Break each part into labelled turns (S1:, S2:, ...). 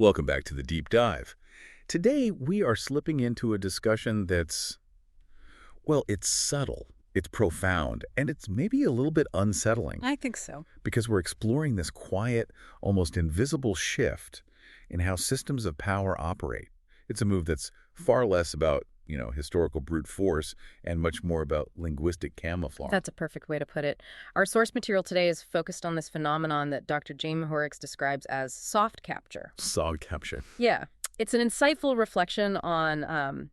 S1: Welcome back to the Deep Dive. Today, we are slipping into a discussion that's, well, it's subtle, it's profound, and it's maybe a little bit unsettling
S2: I think so.
S1: because we're exploring this quiet, almost invisible shift in how systems of power operate. It's a move that's far less about, historical brute force and much more about linguistic camouflage.
S2: That's a perfect way to put it. Our source material today is focused on this phenomenon that Dr. Jaime Hoerricks describes as soft capture.
S1: Soft capture.
S2: Yeah. It's an insightful reflection on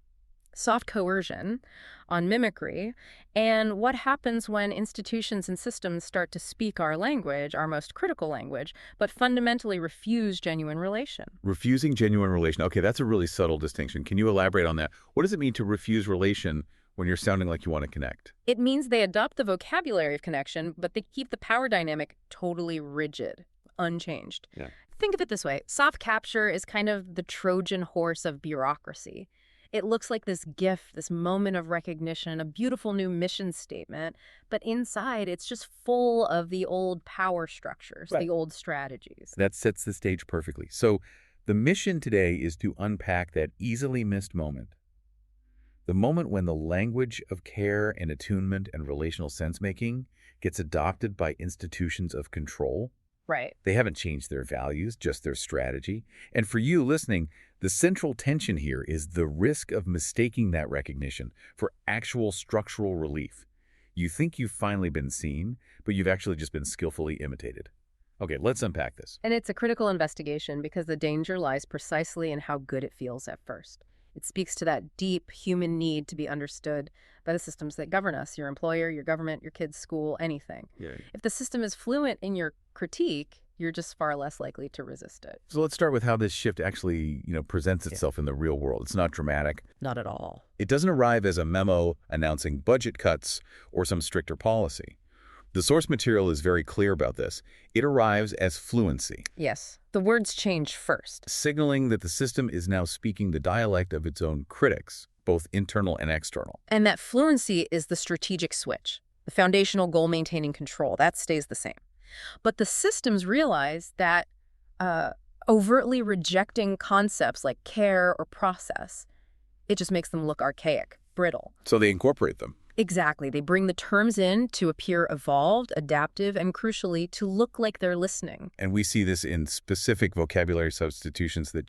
S2: soft coercion, on mimicry, and what happens when institutions and systems start to speak our language, our most critical language, but fundamentally refuse genuine relation.
S1: Refusing genuine relation. Okay, that's a really subtle distinction. Can you elaborate on that? What does it mean to refuse relation when you're sounding like you want to connect?
S2: It means they adopt the vocabulary of connection, but they keep the power dynamic totally rigid, unchanged.
S1: Yeah.
S2: Think of it this way. Soft capture is kind of the Trojan horse of bureaucracy. It looks like this gift, this moment of recognition, a beautiful new mission statement, but inside it's just full of the old power structures,
S1: Right.
S2: the old strategies.
S1: That sets the stage perfectly. So the mission today is to unpack that easily missed moment. The moment when the language of care and attunement and relational sense-making gets adopted by institutions of control.
S2: Right.
S1: They haven't changed their values, just their strategy. And for you listening, the central tension here is the risk of mistaking that recognition for actual structural relief. You think you've finally been seen, but you've actually just been skillfully imitated. Okay, let's unpack this.
S2: And it's a critical investigation because the danger lies precisely in how good it feels at first. It speaks to that deep human need to be understood by the systems that govern us, your employer, your government, your kids' school, anything.
S1: Yeah.
S2: If the system is fluent in your critique, you're just far less likely to resist it.
S1: So let's start with how this shift actually, presents itself in the real world. It's not dramatic.
S2: Not at all.
S1: It doesn't arrive as a memo announcing budget cuts or some stricter policy. The source material is very clear about this. It arrives as fluency,
S2: Yes. The words change first.
S1: signaling that the system is now speaking the dialect of its own critics, both internal and external.
S2: And that fluency is the strategic switch, the foundational goal-maintaining control. That stays the same. But the systems realize that overtly rejecting concepts like care or process, it just makes them look archaic, brittle.
S1: So they incorporate them.
S2: Exactly. They bring the terms in to appear evolved, adaptive, and crucially, to look like they're listening.
S1: And we see this in specific vocabulary substitutions that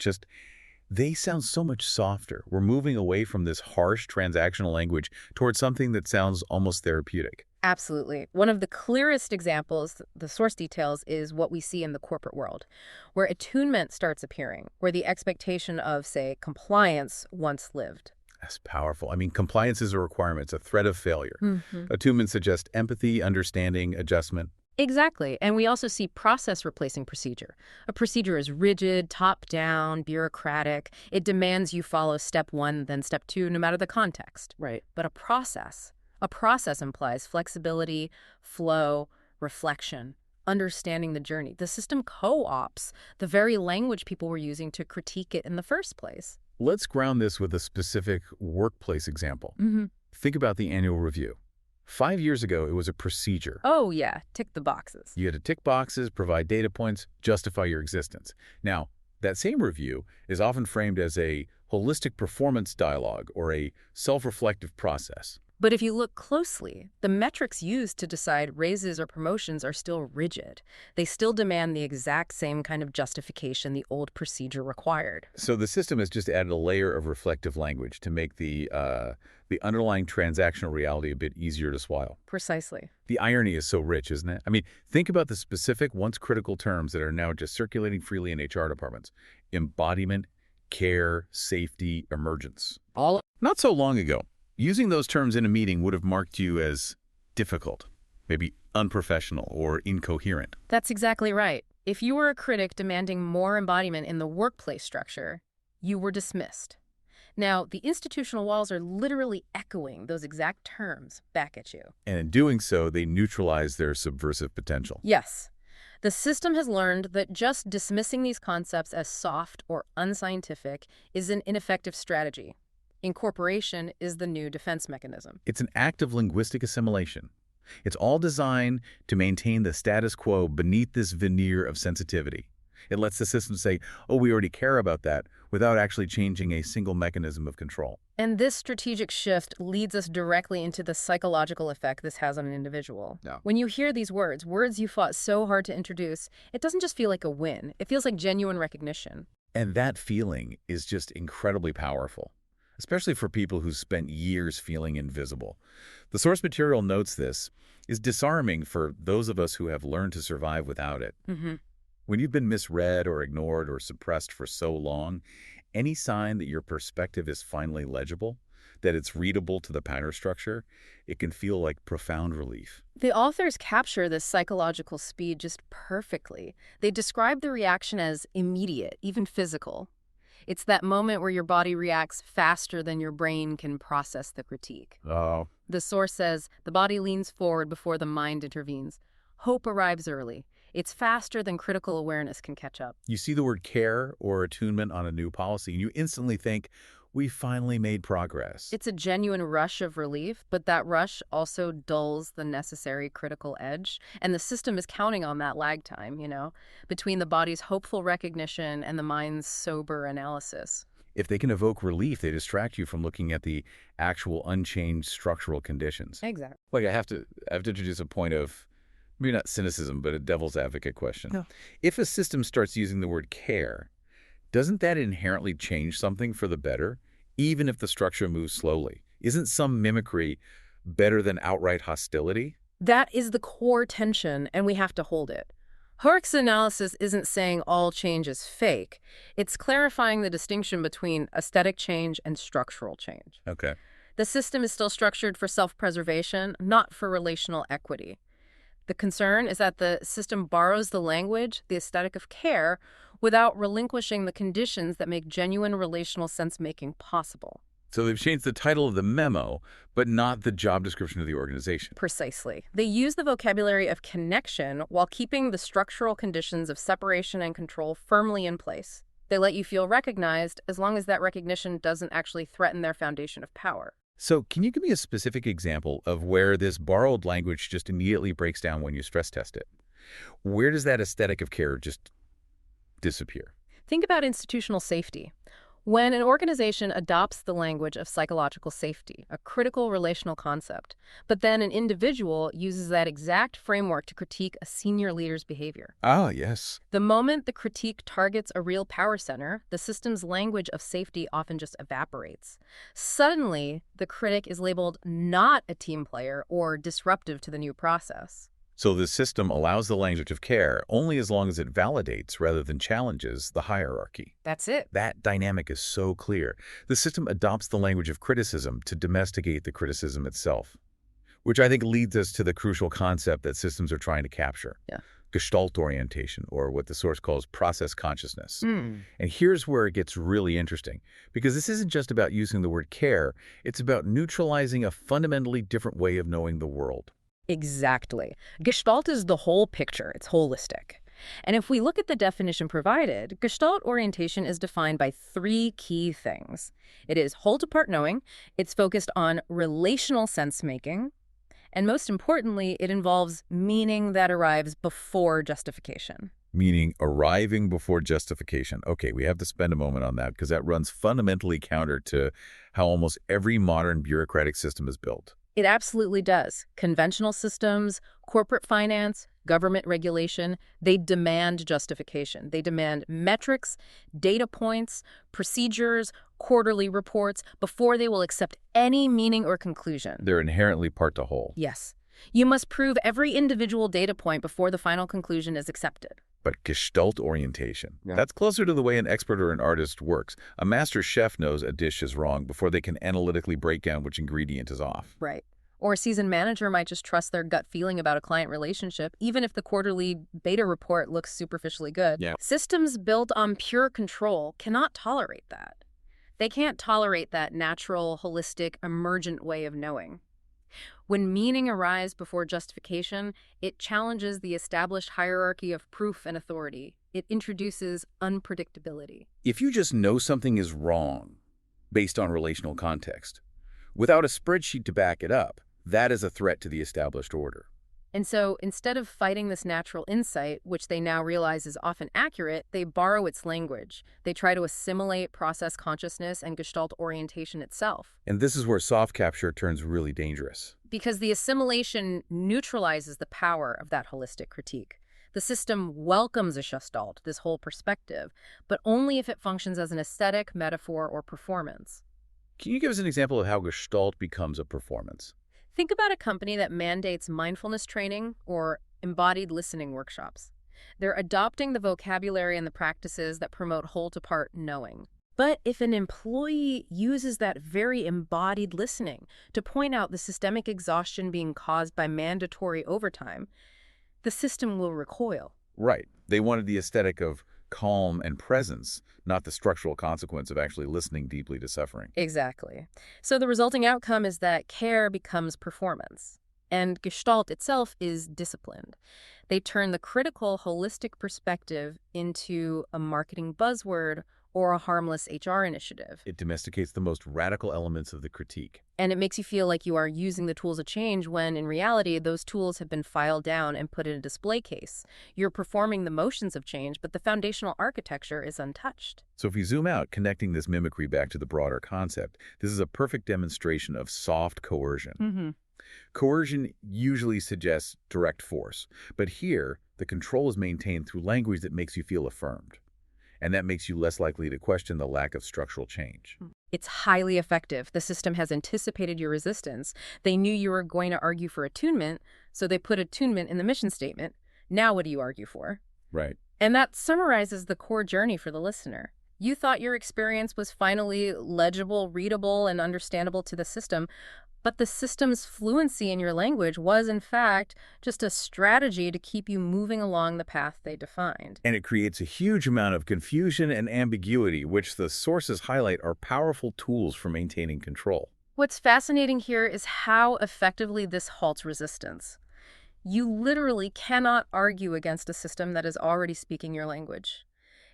S1: they sound so much softer. We're moving away from this harsh transactional language towards something that sounds almost therapeutic.
S2: Absolutely. One of the clearest examples, the source details, is what we see in the corporate world, where attunement starts appearing, where the expectation of, say, compliance once lived.
S1: That's powerful. I mean, compliance is a requirement. It's a threat of failure.
S2: Mm-hmm.
S1: Attunement suggests empathy, understanding, adjustment.
S2: Exactly. And we also see process replacing procedure. A procedure is rigid, top-down, bureaucratic. It demands you follow step one, then step two, no matter the context.
S3: Right.
S2: But a process implies flexibility, flow, reflection, understanding the journey. The system co-opts the very language people were using to critique it in the first place.
S1: Let's ground this with a specific workplace example.
S2: Mm-hmm.
S1: Think about the annual review. 5 years ago, it was a procedure.
S2: Oh, yeah. Tick the boxes.
S1: You had to tick boxes, provide data points, justify your existence. Now, that same review is often framed as a holistic performance dialogue or a self-reflective process.
S2: But if you look closely, the metrics used to decide raises or promotions are still rigid. They still demand the exact same kind of justification the old procedure required.
S1: So the system has just added a layer of reflective language to make the underlying transactional reality a bit easier to swallow.
S2: Precisely.
S1: The irony is so rich, isn't it? I mean, think about the specific, once critical terms that are now just circulating freely in HR departments. Embodiment, care, safety, emergence.
S3: All
S1: Not so long ago, using those terms in a meeting would have marked you as difficult, maybe unprofessional or incoherent.
S2: That's exactly right. If you were a critic demanding more embodiment in the workplace structure, you were dismissed. Now, the institutional walls are literally echoing those exact terms back at you.
S1: And in doing so, they neutralize their subversive potential.
S2: Yes. The system has learned that just dismissing these concepts as soft or unscientific is an ineffective strategy. Incorporation is the new defense mechanism.
S1: It's an act of linguistic assimilation. It's all designed to maintain the status quo beneath this veneer of sensitivity. It lets the system say, oh, we already care about that, without actually changing a single mechanism of control.
S2: And this strategic shift leads us directly into the psychological effect this has on an individual.
S1: Yeah.
S2: When you hear these words you fought so hard to introduce, it doesn't just feel like a win. It feels like genuine recognition.
S1: And that feeling is just incredibly powerful, especially for people who spent years feeling invisible. The source material notes this is disarming for those of us who have learned to survive without it.
S2: Mm-hmm.
S1: When you've been misread or ignored or suppressed for so long, any sign that your perspective is finally legible, that it's readable to the pattern structure, it can feel like profound relief.
S2: The authors capture this psychological speed just perfectly. They describe the reaction as immediate, even physical. It's that moment where your body reacts faster than your brain can process the critique.
S1: Oh.
S2: The source says the body leans forward before the mind intervenes. Hope arrives early. It's faster than critical awareness can catch up.
S1: You see the word care or attunement on a new policy, and you instantly think, we finally made progress.
S2: It's a genuine rush of relief, but that rush also dulls the necessary critical edge. And the system is counting on that lag time, between the body's hopeful recognition and the mind's sober analysis.
S1: If they can evoke relief, they distract you from looking at the actual unchanged structural conditions.
S2: Exactly.
S1: Like I have to introduce a point of, maybe not cynicism, but a devil's advocate question. No. If a system starts using the word care, doesn't that inherently change something for the better, even if the structure moves slowly? Isn't some mimicry better than outright hostility?
S2: That is the core tension, and we have to hold it. Hoerricks' analysis isn't saying all change is fake. It's clarifying the distinction between aesthetic change and structural change.
S1: Okay.
S2: The system is still structured for self-preservation, not for relational equity. The concern is that the system borrows the language, the aesthetic of care, without relinquishing the conditions that make genuine relational sense-making possible.
S1: So they've changed the title of the memo, but not the job description of the organization.
S2: Precisely. They use the vocabulary of connection while keeping the structural conditions of separation and control firmly in place. They let you feel recognized as long as that recognition doesn't actually threaten their foundation of power.
S1: So can you give me a specific example of where this borrowed language just immediately breaks down when you stress test it? Where does that aesthetic of care just disappear?
S2: Think about institutional safety. When an organization adopts the language of psychological safety, a critical relational concept, but then an individual uses that exact framework to critique a senior leader's behavior.
S1: Ah, yes.
S2: The moment the critique targets a real power center, the system's language of safety often just evaporates. Suddenly, the critic is labeled not a team player or disruptive to the new process.
S1: So the system allows the language of care only as long as it validates rather than challenges the hierarchy.
S2: That's it.
S1: That dynamic is so clear. The system adopts the language of criticism to domesticate the criticism itself, which I think leads us to the crucial concept that systems are trying to capture.
S2: Yeah.
S1: Gestalt orientation, or what the source calls process consciousness.
S2: Mm.
S1: And here's where it gets really interesting, because this isn't just about using the word care, it's about neutralizing a fundamentally different way of knowing the world.
S2: Exactly. Gestalt is the whole picture. It's holistic. And if we look at the definition provided, Gestalt orientation is defined by three key things. It is whole-to-part knowing, it's focused on relational sense-making, and most importantly, it involves meaning that arrives before justification.
S1: Meaning arriving before justification. Okay, we have to spend a moment on that because that runs fundamentally counter to how almost every modern bureaucratic system is built.
S2: It absolutely does. Conventional systems, corporate finance, government regulation, they demand justification. They demand metrics, data points, procedures, quarterly reports before they will accept any meaning or conclusion.
S1: They're inherently part to whole.
S2: Yes. You must prove every individual data point before the final conclusion is accepted.
S1: But Gestalt orientation, that's closer to the way an expert or an artist works. A master chef knows a dish is wrong before they can analytically break down which ingredient is off.
S2: Right. Or a seasoned manager might just trust their gut feeling about a client relationship, even if the quarterly beta report looks superficially good.
S1: Yeah.
S2: Systems built on pure control cannot tolerate that. They can't tolerate that natural, holistic, emergent way of knowing. When meaning arrives before justification, it challenges the established hierarchy of proof and authority. It introduces unpredictability.
S1: If you just know something is wrong based on relational context, without a spreadsheet to back it up, that is a threat to the established order.
S2: And so instead of fighting this natural insight, which they now realize is often accurate, they borrow its language. They try to assimilate process consciousness and gestalt orientation itself.
S1: And this is where soft capture turns really dangerous.
S2: Because the assimilation neutralizes the power of that holistic critique. The system welcomes a gestalt, this whole perspective, but only if it functions as an aesthetic, metaphor, or performance.
S1: Can you give us an example of how gestalt becomes a performance?
S2: Think about a company that mandates mindfulness training or embodied listening workshops. They're adopting the vocabulary and the practices that promote whole-to-part knowing. But if an employee uses that very embodied listening to point out the systemic exhaustion being caused by mandatory overtime, the system will recoil.
S1: Right. They wanted the aesthetic of calm and presence, not the structural consequence of actually listening deeply to suffering.
S2: Exactly. So the resulting outcome is that care becomes performance, and gestalt itself is disciplined. They turn the critical, holistic perspective into a marketing buzzword or a harmless HR initiative.
S1: It domesticates the most radical elements of the critique.
S2: And it makes you feel like you are using the tools of change when, in reality, those tools have been filed down and put in a display case. You're performing the motions of change, but the foundational architecture is untouched.
S1: So if we zoom out, connecting this mimicry back to the broader concept, this is a perfect demonstration of soft coercion. Coercion usually suggests direct force, but here, the control is maintained through language that makes you feel affirmed. And that makes you less likely to question the lack of structural change.
S2: It's highly effective. The system has anticipated your resistance. They knew you were going to argue for attunement, so they put attunement in the mission statement. Now what do you argue for?
S1: Right.
S2: And that summarizes the core journey for the listener. You thought your experience was finally legible, readable, and understandable to the system, but the system's fluency in your language was, in fact, just a strategy to keep you moving along the path they defined.
S1: And it creates a huge amount of confusion and ambiguity, which the sources highlight are powerful tools for maintaining control.
S2: What's fascinating here is how effectively this halts resistance. You literally cannot argue against a system that is already speaking your language.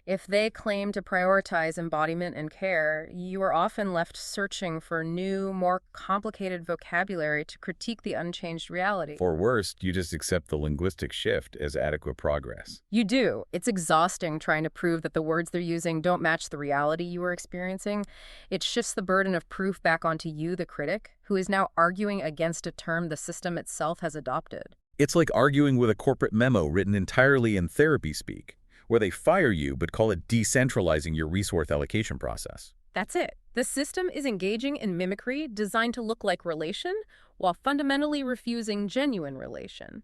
S2: If they claim to prioritize embodiment and care, you are often left searching for new, more complicated vocabulary to critique the unchanged reality.
S1: Or worse, you just accept the linguistic shift as adequate progress.
S2: You do. It's exhausting trying to prove that the words they're using don't match the reality you are experiencing. It shifts the burden of proof back onto you, the critic, who is now arguing against a term the system itself has adopted.
S1: It's like arguing with a corporate memo written entirely in therapy speak, where they fire you but call it decentralizing your resource allocation process.
S2: That's it. The system is engaging in mimicry designed to look like relation while fundamentally refusing genuine relation.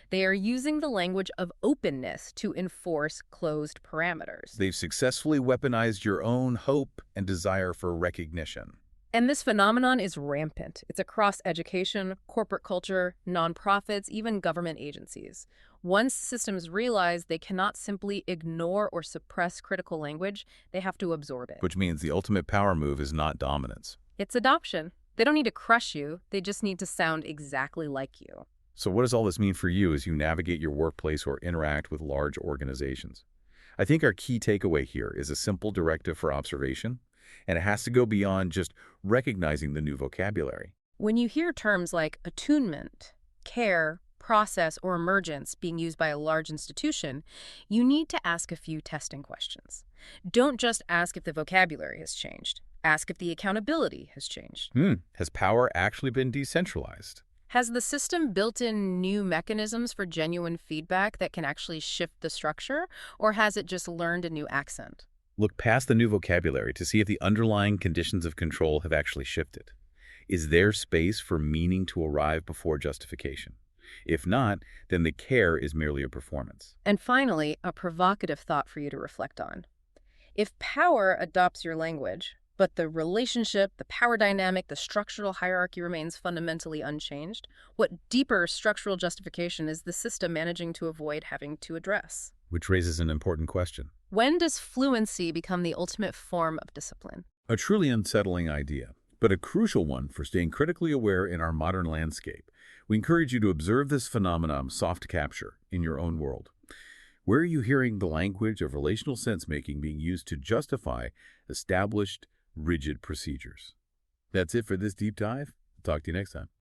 S2: They are using the language of openness to enforce closed parameters.
S1: They've successfully weaponized your own hope and desire for recognition.
S2: And this phenomenon is rampant. It's across education, corporate culture, nonprofits, even government agencies. Once systems realize they cannot simply ignore or suppress critical language, they have to absorb it.
S1: Which means the ultimate power move is not dominance.
S2: It's adoption. They don't need to crush you. They just need to sound exactly like you.
S1: So what does all this mean for you as you navigate your workplace or interact with large organizations? I think our key takeaway here is a simple directive for observation, and it has to go beyond just recognizing the new vocabulary.
S2: When you hear terms like attunement, care, process, or emergence being used by a large institution, you need to ask a few testing questions. Don't just ask if the vocabulary has changed. Ask if the accountability has changed.
S1: Has power actually been decentralized?
S2: Has the system built in new mechanisms for genuine feedback that can actually shift the structure, or has it just learned a new accent?
S1: Look past the new vocabulary to see if the underlying conditions of control have actually shifted. Is there space for meaning to arrive before justification? If not, then the care is merely a performance.
S2: And finally, a provocative thought for you to reflect on. If power adopts your language, but the relationship, the power dynamic, the structural hierarchy remains fundamentally unchanged, what deeper structural justification is the system managing to avoid having to address?
S1: Which raises an important question.
S2: When does fluency become the ultimate form of discipline?
S1: A truly unsettling idea, but a crucial one for staying critically aware in our modern landscape. We encourage you to observe this phenomenon of soft capture in your own world. Where are you hearing the language of relational sense-making being used to justify established, rigid procedures? That's it for this deep dive. Talk to you next time.